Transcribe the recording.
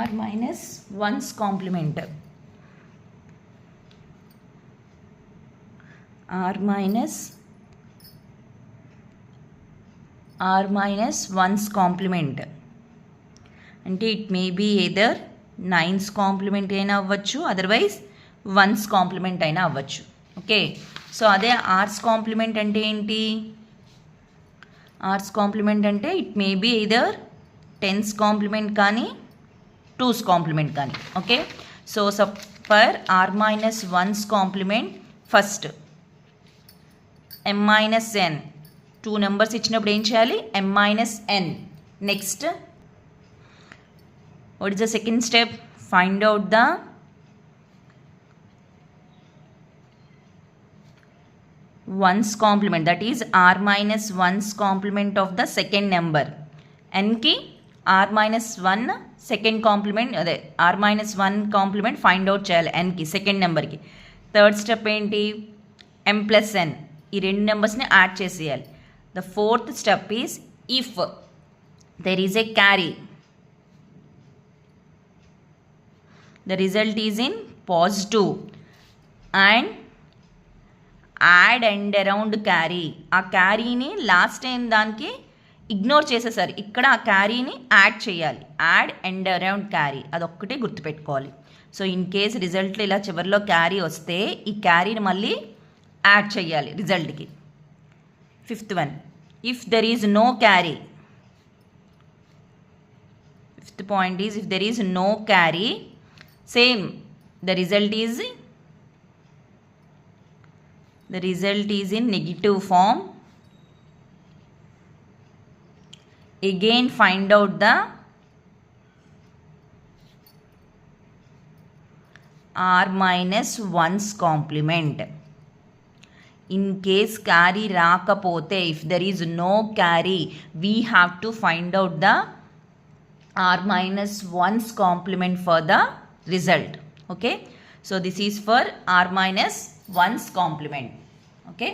r minus 1's complement, r minus 1's complement అంటే it may be either 9's complement అయినా అవ్వచ్చు, otherwise 1's complement అయినా అవ్వచ్చు. Okay, so అదే ఆర్స్ complement అంటే ఏంటి? ఆర్స్ కాంప్లిమెంట్ అంటే it may be either 10's complement కానీ 2's కాంప్లిమెంట్ కానీ. Okay, so for r minus 1's complement first m minus n, 2 numbers ఇచ్చినప్పుడు ఏం చేయాలి? m minus n. Next what is the second step? Find out the ones complement, that is r minus 1's complement of the second number. n ki r minus 1 second complement, అదే r minus 1 complement find out చేయాలి n కి second నెంబర్కి. Third step ఏంటి? m plus n, ఈ రెండు నెంబర్స్ని add చేసేయాలి. The fourth step is if there is a carry, the result is in positive and add and around carry. ఆ క్యారీని last time దానికి ignore చేసేసారు, ఇక్కడ ఆ క్యారీని యాడ్ చేయాలి. యాడ్ అండ్ అరౌండ్ క్యారీ, అదొక్కటే గుర్తుపెట్టుకోవాలి. సో ఇన్ కేస్ రిజల్ట్లో ఇలా చివరిలో క్యారీ వస్తే ఈ క్యారీని మళ్ళీ యాడ్ చేయాలి రిజల్ట్కి. Fifth one, if there is no carry, fifth point is if there is no carry, same, the result is in negative form. Again find out the r minus 1's complement. In case carry రాకపోతే, if there is no carry, we have to find out the r minus 1's complement for the result. Okay, so this is for r minus 1's complement. Okay.